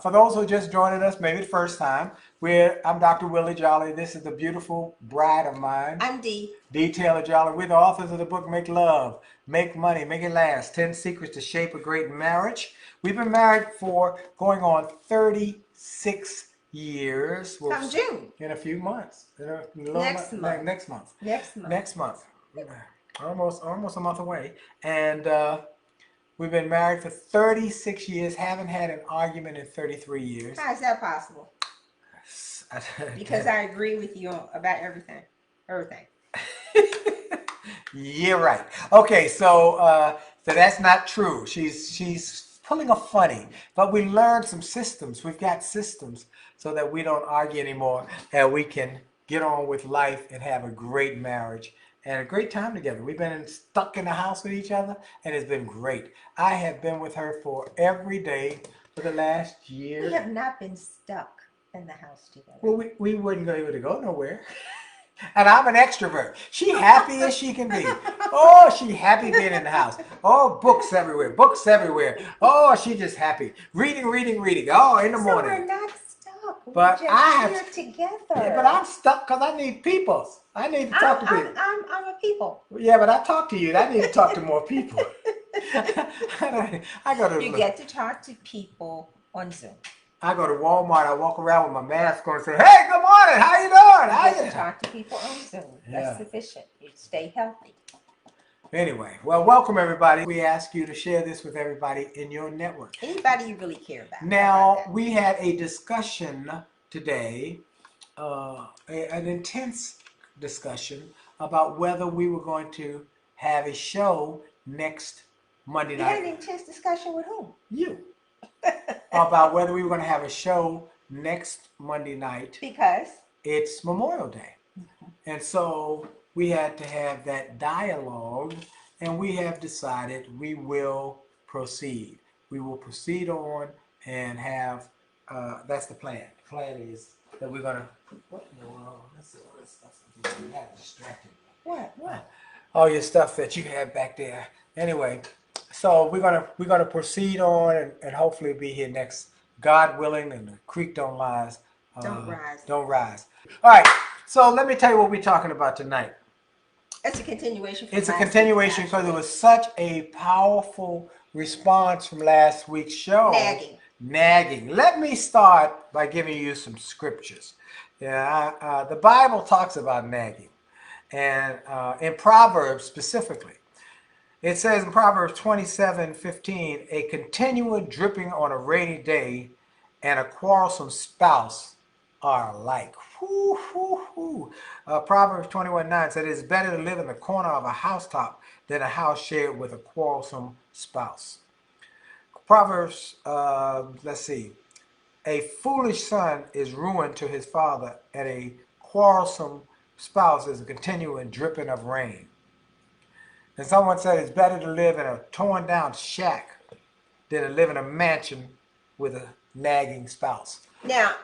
For those who are just joining us, maybe the first time, I'm Dr. Willie Jolly. This is the beautiful bride of mine, I'm Dee. Dee Taylor Jolly. We're the authors of the book Make Love, Make Money, Make It Last, 10 Secrets to Shape a Great Marriage. We've been married for going on 36 years. Come June. In a few months. Next month. Next month. Next month. Next month. Almost a month away. And we've been married for 36 years, haven't had an argument in 33 years. How is that possible? Because I agree with you about everything. Everything. Yeah, right. Okay, so that's not true. She's pulling a funny, but we learned some systems. We've got systems so that we don't argue anymore and we can get on with life and have a great marriage and a great time together. We've been stuck in the house with each other, and it's been great. I have been with her for every day for the last year. We have not been stuck in the house together. Well, we wouldn't be able to go nowhere. And I'm an extrovert. She happy as she can be. Oh, she happy being in the house. Oh, books everywhere. Books everywhere. Oh, she just happy. Reading. Oh, in the morning. So we're not stuck. But we're just here together. Yeah, but I'm stuck because I need people. I need to talk to people. I'm a people. Yeah, but I talk to you. I need to talk to more people. I go to. You get to talk to people on Zoom. I go to Walmart. I walk around with my mask on and say, "Hey, good morning. How you doing? You get to talk to people on Zoom. That's sufficient. You stay healthy. Anyway, well, welcome everybody. We ask you to share this with everybody in your network. Anybody you really care about. Now, we had a discussion today, an intense discussion about whether we were going to have a show next Monday night. You had an intense discussion with whom? You. About whether we were going to have a show next Monday night. Because? It's Memorial Day. And so we had to have that dialogue, and we have decided we will proceed. We will proceed on and have, that's the plan. The plan is that we're going to, what in the world? Let's see what stuff you have distracted me. What? All your stuff that you have back there. Anyway, so we're gonna proceed on and hopefully be here next, God willing, and the creek don't rise. Don't rise. Don't rise. All right. So let me tell you what we're talking about tonight. It's a continuation. It's a continuation because it was such a powerful response from last week's show. Nagging. Let me start by giving you some scriptures. The Bible talks about nagging, and in Proverbs specifically. It says in Proverbs 27:15, a continual dripping on a rainy day and a quarrelsome spouse are alike. Proverbs 21:9 said it's better to live in the corner of a housetop than a house shared with a quarrelsome spouse. Proverbs, a foolish son is ruin to his father, and a quarrelsome spouse is a continual dripping of rain. And someone said it's better to live in a torn down shack than to live in a mansion with a nagging spouse. Now,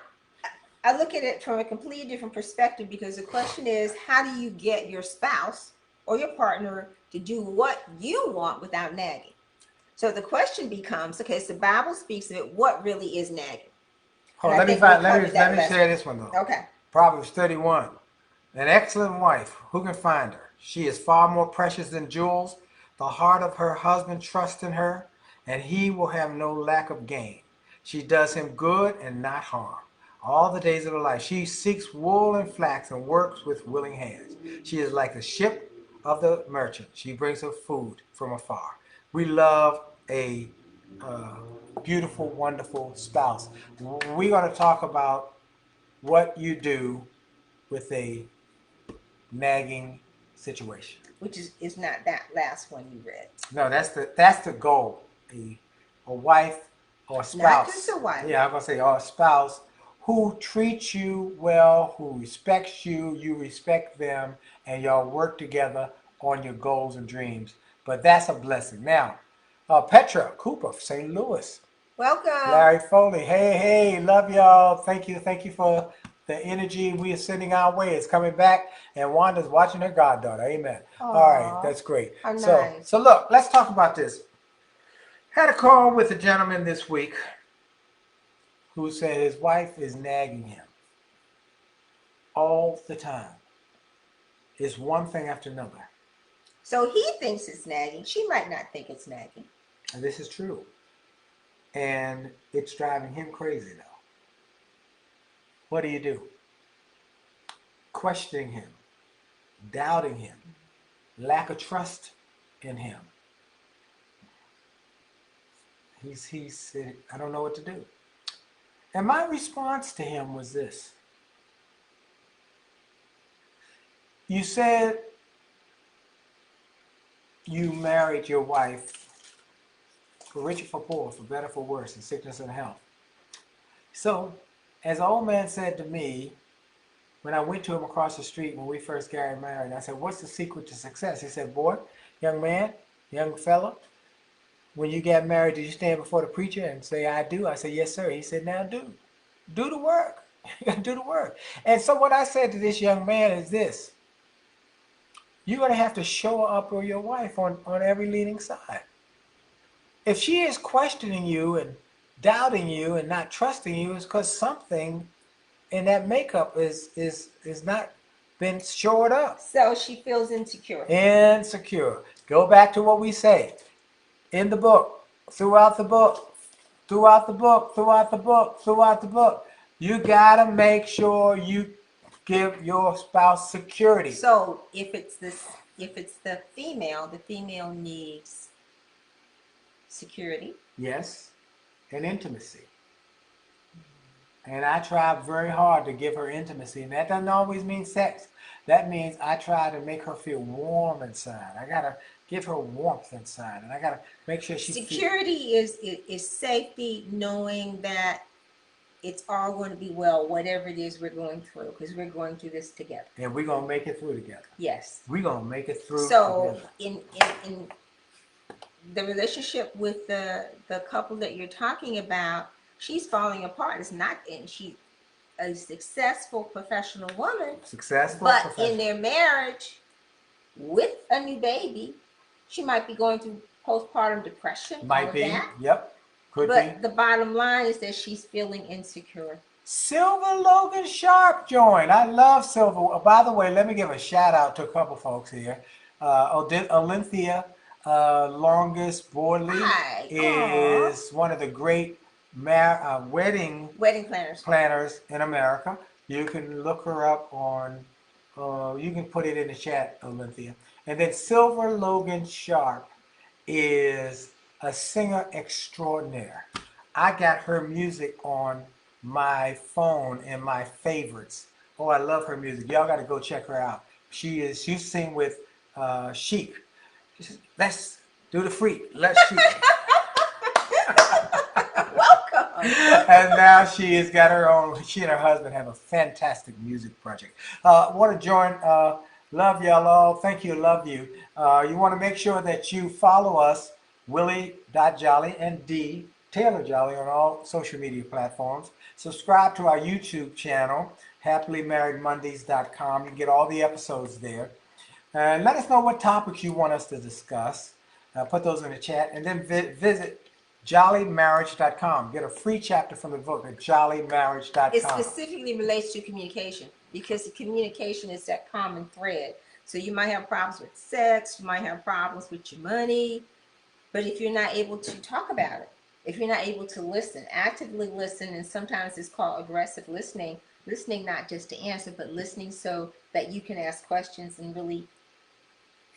I look at it from a completely different perspective, because the question is, how do you get your spouse or your partner to do what you want without nagging? So the question becomes, okay, so the Bible speaks of it, what really is nagging? Let me share this one though. Okay. Proverbs 31. An excellent wife, who can find her? She is far more precious than jewels. The heart of her husband trusts in her, and he will have no lack of gain. She does him good and not harm all the days of her life. She seeks wool and flax and works with willing hands. She is like the ship of the merchant. She brings her food from afar. We love a beautiful, wonderful spouse. We're going to talk about what you do with a nagging situation. Which is not that last one you read. No, that's the goal. A wife or a spouse. Not just a wife. Yeah, I'm gonna say or a spouse who treats you well, who respects you, you respect them, and y'all work together on your goals and dreams. But that's a blessing. Now, Petra Cooper, St. Louis. Welcome. Larry Foley. Hey, love y'all. Thank you for the energy we are sending our way. It's coming back, and Wanda's watching her goddaughter. Amen. Aww. All right, that's great. How nice. So look, let's talk about this. Had a call with a gentleman this week who said his wife is nagging him all the time. It's one thing after another. So he thinks it's nagging. She might not think it's nagging. And this is true. And it's driving him crazy though. What do? Questioning him, doubting him, lack of trust in him. He said, I don't know what to do. And my response to him was this. You said you married your wife for richer, for poor, for better, for worse, in sickness and health. So, as the old man said to me, when I went to him across the street when we first got married, I said, what's the secret to success? He said, boy, young man, young fella, when you got married, did you stand before the preacher and say, I do? I said, yes, sir. He said, now do the work. Do the work. And so what I said to this young man is this. You're going to have to show up for your wife on every leading side. If she is questioning you and doubting you and not trusting you, it's because something in that makeup is not been shored up. So she feels insecure. Insecure. Go back to what we say in the book, throughout the book, throughout the book, throughout the book, throughout the book. You got to make sure you give your spouse security. So if it's the female needs security. Yes, and intimacy. And I try very hard to give her intimacy, and that doesn't always mean sex. That means I try to make her feel warm inside. I gotta give her warmth inside, and I gotta make sure she security is safety, knowing that it's all going to be well, whatever it is we're going through, because we're going through this together. And we're going to make it through together. Yes. We're going to make it through so together. in the relationship with the couple that you're talking about, she's falling apart. It's not, and she's a successful professional woman. Successful but professional. In their marriage, with a new baby, she might be going through postpartum depression. Might be. That. Yep. Could but be. The bottom line is that she's feeling insecure. Silver Logan Sharp joined. I love Silver. By the way, let me give a shout out to a couple folks here. Olympia Longest Borley is one of the great wedding planners in America. You can look her up on, you can put it in the chat, Olympia. And then Silver Logan Sharp is a singer extraordinaire. I got her music on my phone in my favorites. Oh, I love her music. Y'all got to go check her out. She sing with Chic. Let's do the freak. Let's Chic. Welcome. And now she has got her own. She and her husband have a fantastic music project. Want to join? Love y'all all. Thank you. Love you. You want to make sure that you follow us, Willie.Jolley and Dee Taylor Jolley on all social media platforms. Subscribe to our YouTube channel, HappilyMarriedMondays.com. You can get all the episodes there. And let us know what topics you want us to discuss. Put those in the chat. And then visit jollymarriage.com. Get a free chapter from the book at jollymarriage.com. It specifically relates to communication, because the communication is that common thread. So you might have problems with sex, you might have problems with your money, but if you're not able to talk about it, if you're not able to listen, actively listen, and sometimes it's called aggressive listening, listening not just to answer, but listening so that you can ask questions and really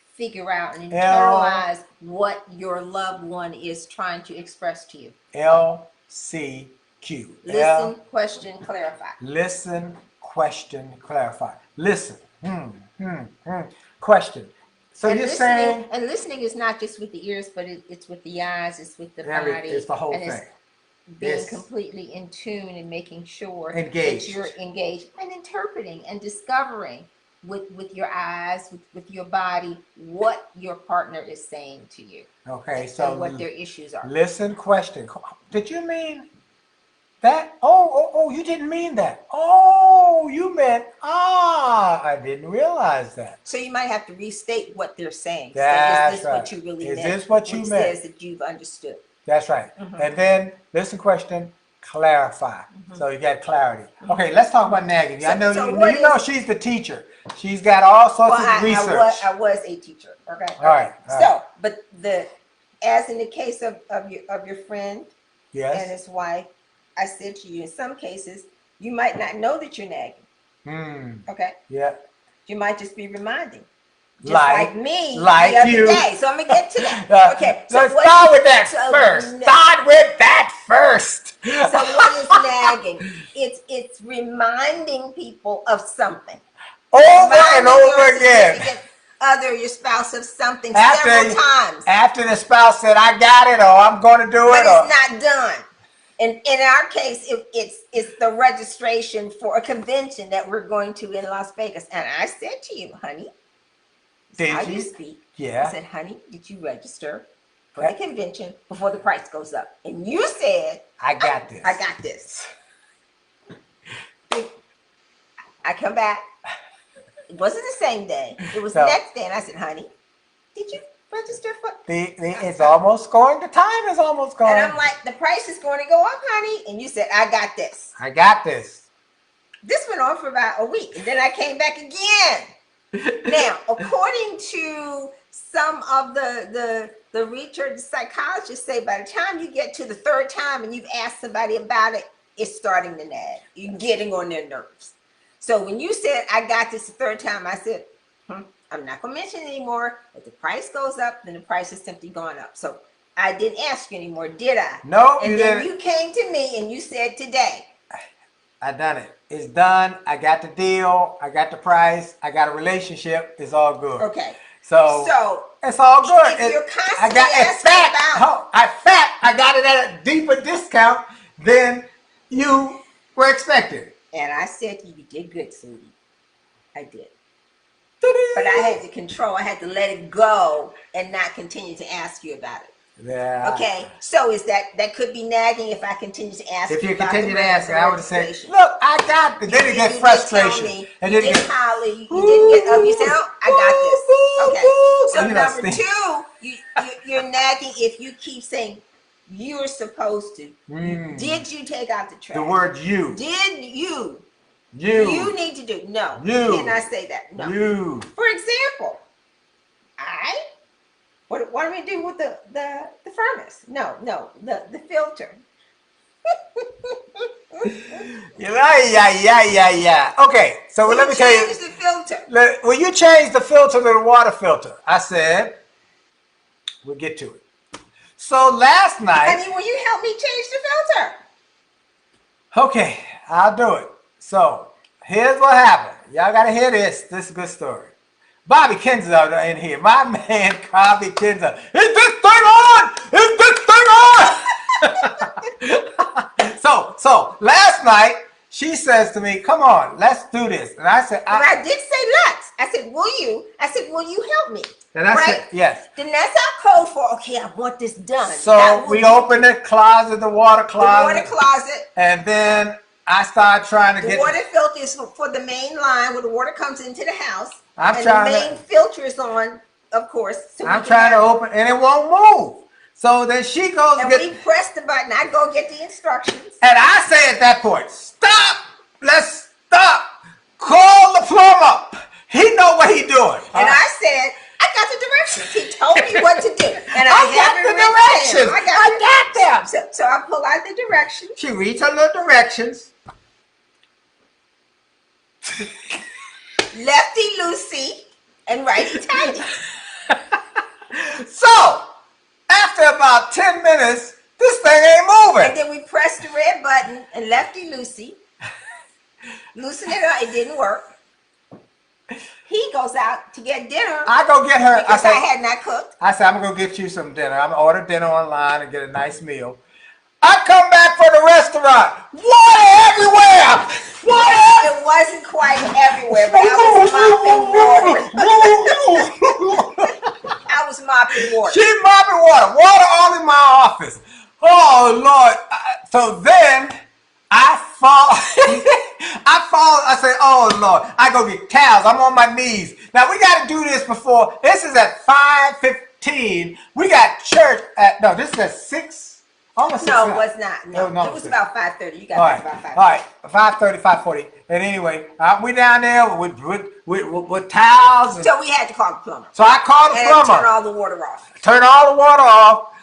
figure out and internalize what your loved one is trying to express to you. LCQ. Listen, question, clarify. Listen, question, clarify. Listen. Question. So and you're saying... And listening is not just with the ears, but it's with the eyes, it's with the body. It's the whole thing. Being completely in tune and making sure engaged. That you're engaged and interpreting and discovering with your eyes, with your body, what your partner is saying to you. Okay, and what their issues are. Listen, question. Did you mean that? Oh, you didn't mean that. Oh, you meant, I didn't realize that. So you might have to restate what they're saying. That's is this right. what you really meant? Is this what you meant? Says that you've understood. That's right. And then listen, question, clarify. So you got clarity. Okay, let's talk about nagging. I know you know she's the teacher. She's got all sorts of research. I was a teacher. Okay. All right. So, but as in the case of your friend and his wife, I said to you, in some cases, you might not know that you're nagging. Okay. Yeah. You might just be reminding. Just like me, like the other you. day. So I'm gonna get to that. Okay. So let's start with that first. Start with that first. So what is nagging? It's reminding people of something. Over and over again. Your spouse of something several times. After the spouse said, "I got it," or "I'm going to do it," but it's not done. And in our case, it's the registration for a convention that we're going to in Las Vegas. And I said to you, honey, how you speak. Yeah. I said, honey, did you register for the convention before the price goes up? And you said, I got this. I got this. I come back. It wasn't the same day. It was the next day. And I said, honey, did you register for it's almost going. The time is almost going. And I'm like, the price is going to go up, honey. And you said, I got this. I got this. This went on for about a week. And then I came back again. Now, according to some of the research psychologists say, by the time you get to the third time and you've asked somebody about it, it's starting to nag. You're getting on their nerves. So when you said, I got this the third time, I said, I'm not going to mention it anymore. If the price goes up, then the price is simply going up. So I didn't ask you anymore, did I? No, and then you came to me and you said today. I done it. It's done. I got the deal. I got the price. I got a relationship. It's all good. Okay. So it's all good. If you're constantly asking I got it at a deeper discount than you were expecting. And I said you did good, sweetie. I did. But I had to control. I had to let it go and not continue to ask you about it. Yeah. Okay. So is that could be nagging if I continue to ask you. If you continue to ask, I would say, "Look, I got this." Then it get frustration. And then get Holly. You didn't get. Oh, you said, "Oh, I got this." Okay. So number 2, you're nagging if you keep saying you're supposed to. Did you take out the trash? The word "you." Did you? You need to do. No. You cannot say that. No. You. For example, what do we do with the furnace? No, the filter. Yeah. Okay, so let me tell you. Change the filter. When you change the filter to the water filter, I said, we'll get to it. So last night. Honey, will you help me change the filter? Okay, I'll do it. So here's what happened. Y'all got to hear this. This is a good story. Bobby Kinzer in here. My man, Bobby Kinzer. Is this thing on? Is this thing on? So last night, she says to me, come on, let's do this. And I said, I did say let's. I said, will you? I said, will you help me? And I said, yes. Then that's our code for, okay, I want this done. So we opened the closet, the water closet. The water closet. And then I started trying to get... The water filter is for the main line where the water comes into the house. The main filter is on, of course. So I'm trying to open, and it won't move. So then she goes and we press the button. I go get the instructions. And I say at that point, stop. Let's stop. Call the plumber. He know what he doing. And I said, I got the directions. He told me what to do. And I got the directions. I got them. So I pull out the directions. She reads her little directions. Lefty loosey and righty tighty. So, after about 10 minutes, this thing ain't moving. And then we pressed the red button and lefty loosey. Loosen it up. It didn't work. He goes out to get dinner. I go get her. Because I had not cooked. I said, I'm going to go get you some dinner. I'm going to order dinner online and get a nice meal. I come back from the restaurant. Water everywhere. Water. It wasn't quite everywhere, but I was mopping water. I was mopping water. She mopping water. Water all in my office. Oh, Lord. So then I fall. I say, oh, Lord. I go get towels. I'm on my knees. Now, we got to do this before. This is at 5:15. We got church at, no, this is at 6. Almost 6 No, it o'clock. was not. No, No, it was about 5:30. You got All back right, about 5:30. all right, 5:30, 5:40. And anyway, we down there with towels. So we had to call the plumber. So I called the And plumber. turn all the water off. Turn all the water off.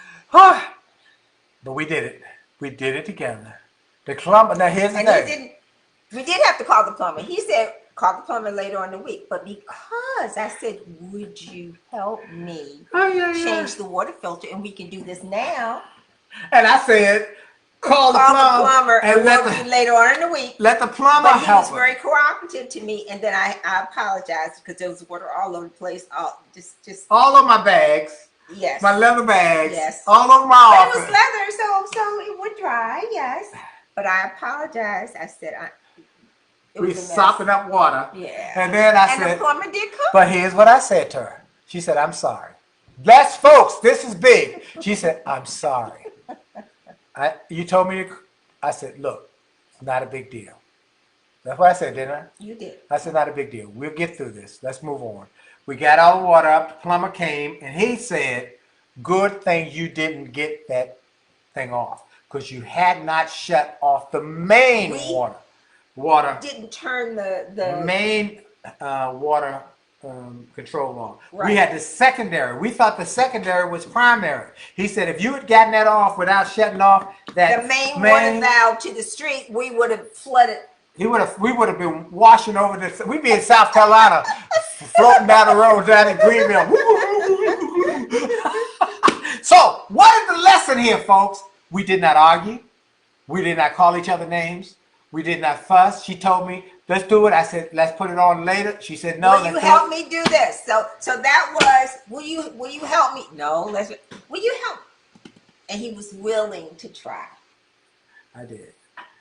But we did it. We did it together. The plumber, now here's the thing. We did have to call the plumber. He said, call the plumber later on in the week. But because I said, would you help me change the water filter and we can do this now? And I said, call the plumber and we'll do later on in the week. Let the plumber help. But he was very cooperative to me. And then I apologized because there was water all over the place. Just all over my bags. Yes. My leather bags. Yes. All over my office. But it was leather, so it would dry, yes. But I apologized. I said, we sopping up water. Yeah. And then I said, and the plumber did come. But here's what I said to her. She said, I'm sorry. Bless folks, this is big. She said, I'm sorry. You told me to, I said, look, not a big deal. That's what I said, didn't I? You did. I said, not a big deal. We'll get through this. Let's move on. We got all the water up. The plumber came, and he said, good thing you didn't get that thing off because you had not shut off the main water. Didn't turn the main water control on. Right. We had the secondary. We thought the secondary was primary. He said if you had gotten that off without shutting off the main water valve to the street, we would have flooded. We would have been washing over this. We'd be in South Carolina, floating down the road down in Greenville. So, what is the lesson here, folks? We did not argue. We did not call each other names. We did not fuss. She told me, let's do it. I said, let's put it on later. She said, no. Will you help me do this? So that was, will you help me? No, will you help? And he was willing to try. I did.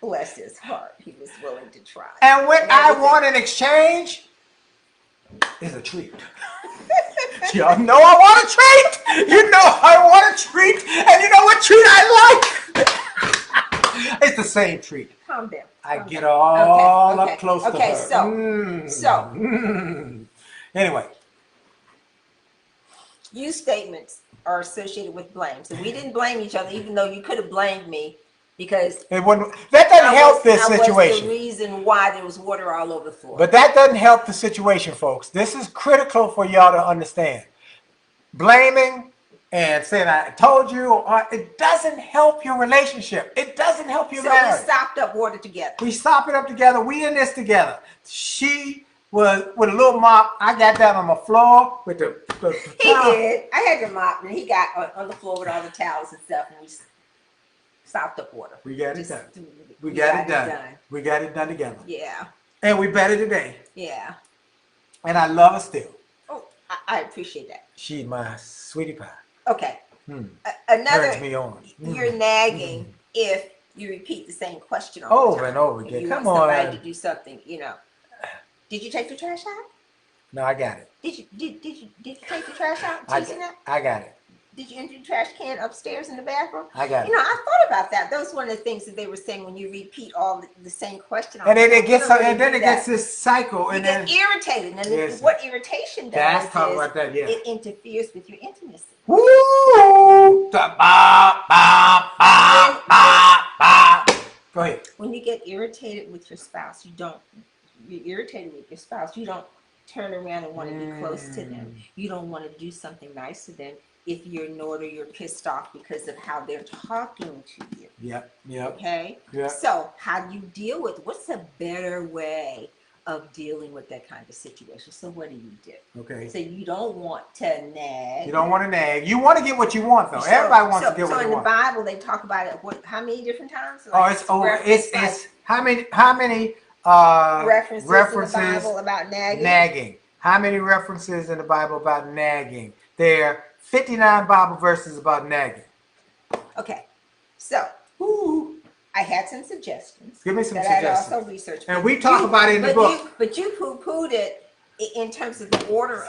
Bless his heart. He was willing to try. And what I want in exchange is a treat. Y'all know I want a treat. You know I want a treat. And you know what treat I like? It's the same treat. Calm down. I get all up close to her. Okay, so. Anyway. Use statements are associated with blame. So we didn't blame each other, even though you could have blamed me. Because that doesn't help this situation. I was the reason why there was water all over the floor. But that doesn't help the situation, folks. This is critical for y'all to understand. Blaming and saying, I told you, it doesn't help your relationship. It doesn't help your marriage. So we sopped up water together. We sopped it up together. We in this together. She was with a little mop. I got down on my floor with the He did. I had the mop, and he got on the floor with all the towels and stuff, and we sopped up water. We got it done. We got it done. We got it done together. Yeah. And we better today. Yeah. And I love her still. Oh, I appreciate that. She's my sweetie pie. Okay. Another. Turns me on. You're nagging if you repeat the same question over and over again. Come on. Somebody to do something, you know. Did you take the trash out? No, I got it. Did you take the trash out? I got it. Did you empty the trash can upstairs in the bathroom? I got it. You know, I thought about that. That was one of the things that they were saying when you repeat all the same question. And then it gets this cycle. You and get then irritated. And what irritation does about that, yeah. It interferes with your intimacy. Woo! Go ahead. When you get irritated with your spouse, you're irritated with your spouse, you don't turn around and want to be close to them. You don't want to do something nice to them. If you're annoyed or you're pissed off because of how they're talking to you. Yep. Okay? Yep. So how do you deal with, what's a better way of dealing with that kind of situation? So what do you do? Okay. So you don't want to nag. You don't want to nag. You want to get what you want, though. Everybody wants to get what they want. So in the Bible, they talk about it, how many different times? It's how many references in the Bible about nagging? Nagging. How many references in the Bible about nagging? There are 59 Bible verses about nagging. Okay, so I had some suggestions. Give me some that suggestions. I also researched. And we talk about it in the book. But you poo-pooed it in terms of the order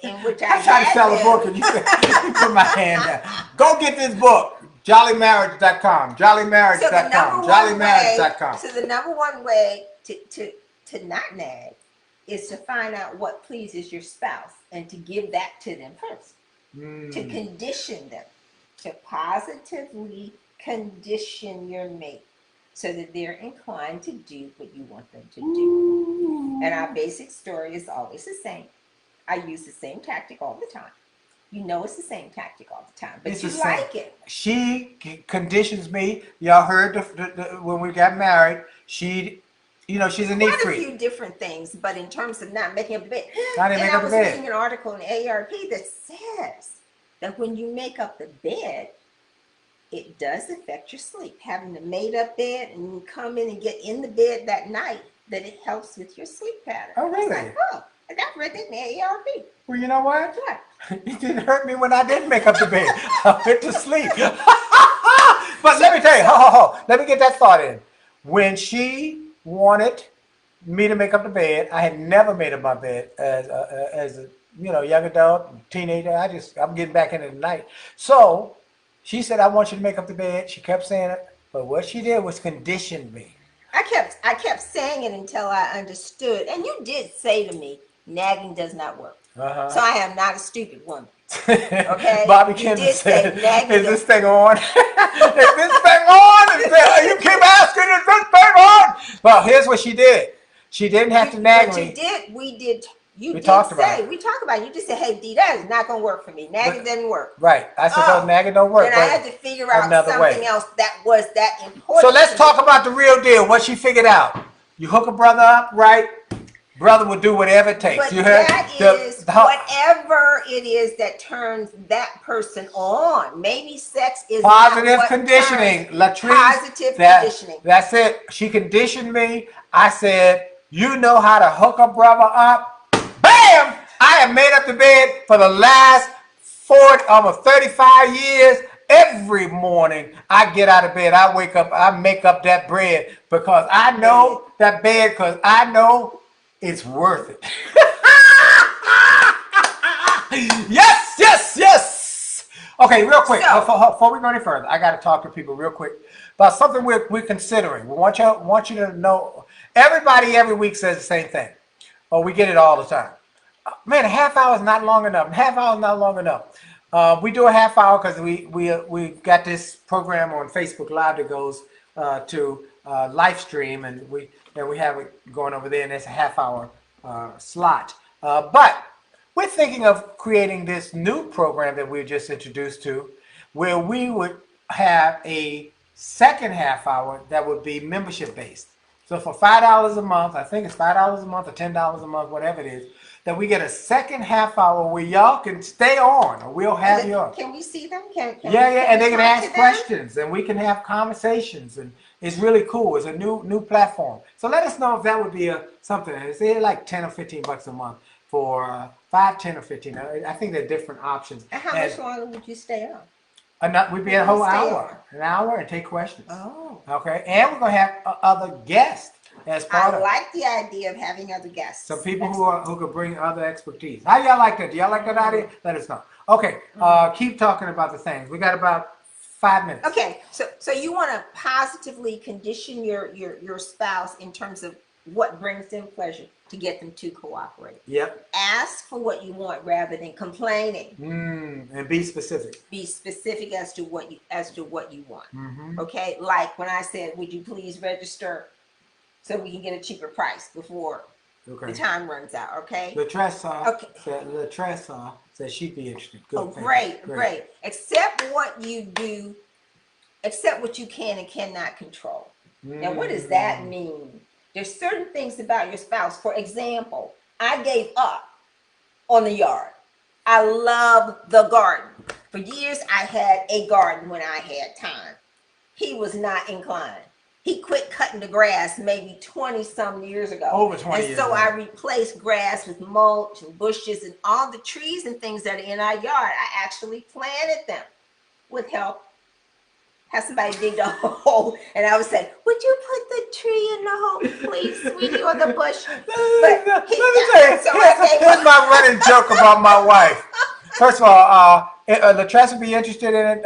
in which I'm trying to sell a book and you put my hand down. Go get this book. JollyMarriage.com. JollyMarriage.com. JollyMarriage.com. So the number one way to not nag is to find out what pleases your spouse and to give that to them first. To condition them to positively condition your mate so that they're inclined to do what you want them to do. And our basic story is always the same. I use the same tactic all the time. You know it's the same tactic all the time, but It's you the like same. it. She conditions me. Y'all heard when we got married. She's a neat Quite a freak. few different things, but in terms of not making up the bed. I didn't make up the was bed. reading an article in AARP that says that when you make up the bed, it does affect your sleep. Having the made up bed and you come in and get in the bed that night, that it helps with your sleep pattern. Oh, really? It's like, oh, I got read that in AARP. Well, you know what? What? It didn't hurt me when I didn't make up the bed. I went to sleep. But let me tell you, let me get that thought in. When she wanted me to make up the bed, I had never made up my bed as a young adult, teenager. I'm getting back into the night. So she said, I want you to make up the bed. She kept saying it. But what she did was condition me. I kept saying it until I understood. And you did say to me, nagging does not work. Uh-huh. So I am not a stupid woman. Okay? Bobby Kennedy said, is this thing on? Is this thing on? You keep asking, is this thing on? Well, here's what she did. She didn't have to nag me. We talked about it. You just said, hey, Dee, that is not going to work for me. Nagging doesn't work. Right. I said, no, nagging don't work. And I had to figure out something else that was that important. So let's talk about the real deal. What she figured out. You hook a brother up, right? Brother will do whatever it takes. But you heard? Whatever it is that turns that person on. Maybe sex is positive conditioning. Latrice, positive conditioning. That's it. She conditioned me. I said, you know how to hook a brother up. Bam! I have made up the bed for the last 35 years. Every morning I get out of bed, I wake up, I make up that bed because I know that bed, because I know it's worth it. Yes. Okay, real quick, before we go any further, I got to talk to people real quick about something we're considering. We want you to know. Everybody every week says the same thing. Oh, we get it all the time. Man, a half hour is not long enough. We do a half hour because we got this program on Facebook Live that goes to live stream, and we have it going over there, and it's a half hour slot. But we're thinking of creating this new program that we just introduced to, where we would have a second half hour that would be membership based. So for $5 a month, I think it's $5 a month or $10 a month, whatever it is, that we get a second half hour where y'all can stay on, or we'll have you on. Can we see them? And they can ask questions, and we can have conversations, and it's really cool. It's a new platform. So let us know if that would be something. It's like $10 or $15 a month for 5, 10, or 15. I think there are different options. And how much longer would you stay on? We'd be a whole hour, and take questions. Oh. Okay, and we're gonna have other guests as part of it. I like the idea of having other guests. Some people who could bring other expertise. How y'all like that? Do y'all like that idea? Let us know. Okay, keep talking about the things. We got about 5 minutes. Okay, so you want to positively condition your spouse in terms of what brings them pleasure to get them to cooperate. Yep. Ask for what you want rather than complaining. And be specific. Be specific as to what you want. Mm-hmm. Okay, like when I said, "Would you please register so we can get a cheaper price before the time runs out?" Okay. Latressa said she'd be interested. Good. Great. Accept what you do. Accept what you can and cannot control. Now, what does that mean? There's certain things about your spouse. For example, I gave up on the yard. I love the garden. For years, I had a garden when I had time. He was not inclined. He quit cutting the grass maybe 20-some years ago. Over 20 years. And so I replaced grass with mulch and bushes and all the trees and things that are in our yard. I actually planted them with help. Have somebody dig the hole, and I would say, "Would you put the tree in the hole, please, sweetie, or the bush?" Let me tell you, here's my running joke about my wife. First of all, Latressa would be interested in it.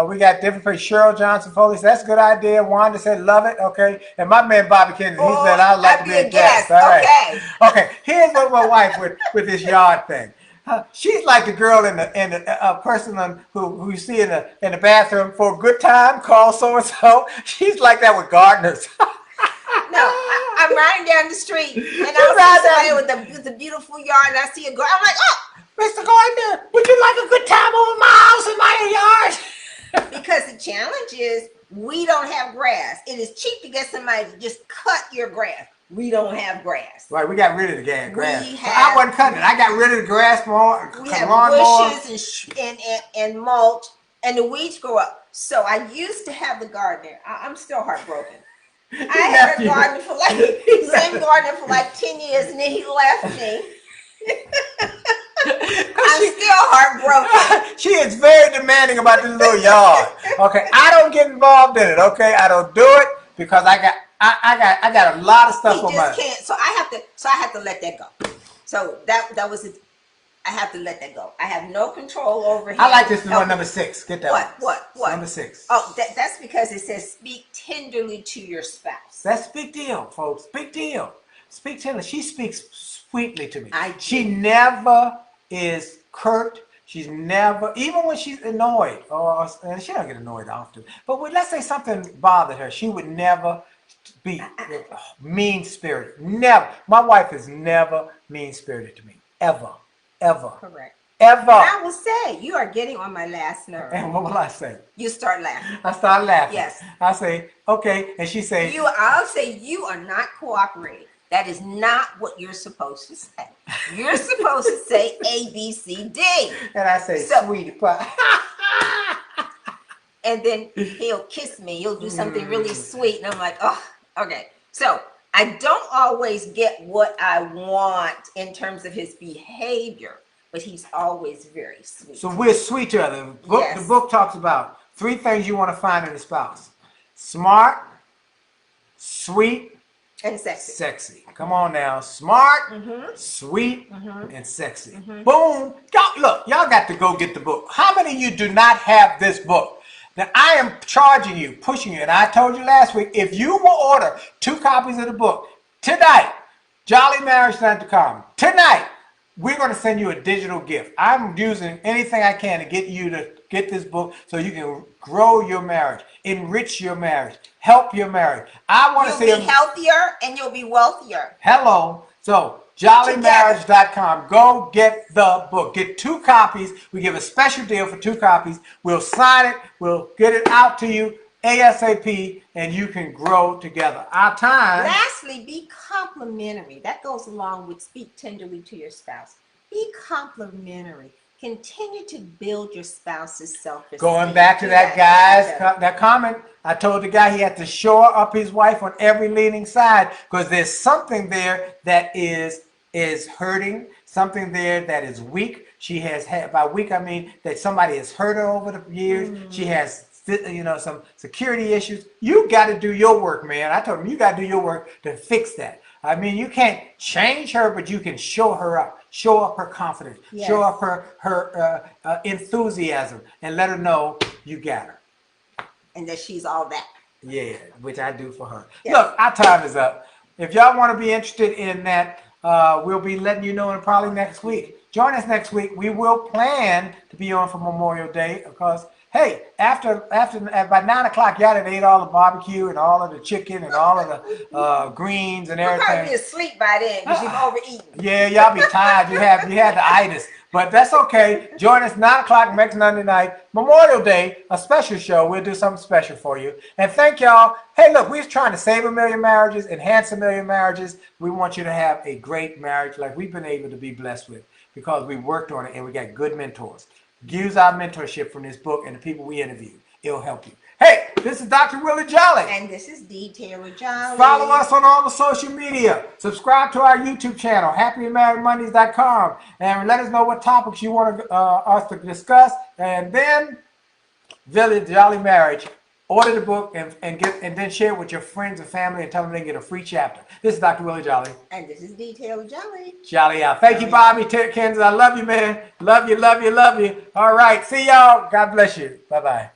We got different people. Cheryl Johnson Foley said, that's a good idea. Wanda said, love it. Okay. And my man Bobby Kennedy, he said, I'd like to be a guest. All right. Okay. Here's what my wife with this yard thing. She's like the girl in the person who you see in the bathroom for a good time. Call so and so. She's like that with gardeners. No, I'm riding down the street and I see somebody with a beautiful yard, and I see a garden. I'm like, oh, Mr. Gardner, would you like a good time over my house and my yard? Because the challenge is we don't have grass. It is cheap to get somebody to just cut your grass. We don't have grass. Right, we got rid of the grass. I wasn't cutting it. I got rid of the grass more. We have bushes and mulch, and the weeds grow up. So I used to have the gardener. I'm still heartbroken. I had a gardener for same gardener for like 10 years, and then he left me. I'm still heartbroken. She is very demanding about this little yard. Okay, I don't get involved in it. Okay, I don't do it because I got a lot of stuff on my. Can't. So I have to let that go. So that was it. I have to let that go. I have no control over him. I like this one, number 6. Get that What? Number 6. Oh, that's because it says speak tenderly to your spouse. That's a big deal, folks. Big deal. Speak tenderly. She speaks sweetly to me. She never is curt. She's never, even when she's annoyed, and she don't get annoyed often, but let's say something bothered her, she would never be mean-spirited. Never. My wife is never mean-spirited to me. Ever. Correct. Ever. And I will say, you are getting on my last nerve. And what will I say? You start laughing. I start laughing. Yes. I say, okay, and she say, I'll say you are not cooperating. That is not what you're supposed to say. You're supposed to say A, B, C, D. And I say, sweetie pie. And then he'll kiss me. He'll do something really sweet. And I'm like, oh, okay. So I don't always get what I want in terms of his behavior, but he's always very sweet. So we're sweet to other. The book talks about 3 things you want to find in a spouse: smart, sweet, and sexy. Sexy. Come on now. Smart, sweet, and sexy. Boom. Y'all got to go get the book. How many of you do not have this book? Now, I am charging you, pushing you, and I told you last week, if you will order 2 copies of the book tonight, jollymarriage.com, tonight, we're going to send you a digital gift. I'm using anything I can to get you to get this book so you can grow your marriage, enrich your marriage, help your marriage. I want to see you'll be healthier and you'll be wealthier. Hello. So jollymarriage.com. Go get the book. Get 2 copies. We give a special deal for 2 copies. We'll sign it. We'll get it out to you ASAP, and you can grow together. Our time. Lastly, be complimentary. That goes along with speak tenderly to your spouse. Be complimentary. Continue to build your spouse's self-esteem. Going back to that that comment, I told the guy he had to shore up his wife on every leaning side because there's something there that is hurting, something there that is weak. She has had, by weak I mean that somebody has hurt her over the years. She has some security issues. You got to do your work, man. I told him you got to do your work to fix that. I mean, you can't change her, but you can show her up, show up her confidence, show up her enthusiasm, and let her know you got her. And that she's all that. Yeah, which I do for her. Yes. Look, our time is up. If y'all want to be interested in that, we'll be letting you know probably next week. Join us next week. We will plan to be on for Memorial Day because, hey, after by 9 o'clock, y'all have ate all the barbecue and all of the chicken and all of the greens and everything. You'll probably be asleep by then because you've overeaten. Yeah, y'all be tired. You had the itis. But that's okay. Join us 9 o'clock next Monday night. Memorial Day, a special show. We'll do something special for you. And thank y'all. Hey, look, we're trying to save 1 million marriages, enhance 1 million marriages. We want you to have a great marriage like we've been able to be blessed with because we worked on it and we got good mentors. Use our mentorship from this book and the people we interview. It'll help you. Hey, this is Dr. Willie Jolley. And this is Dee Jolley. Follow us on all the social media. Subscribe to our YouTube channel, happyandmarriedmondays.com. And let us know what topics you want us to discuss. And then, Willie Jolley Marriage. Order the book and then share it with your friends and family and tell them they can get a free chapter. This is Dr. Willie Jolley. And this is Dee Jolley. Jolley out. Thank you, Bobby, Kansas. I love you, man. Love you, love you, love you. All right. See y'all. God bless you. Bye-bye.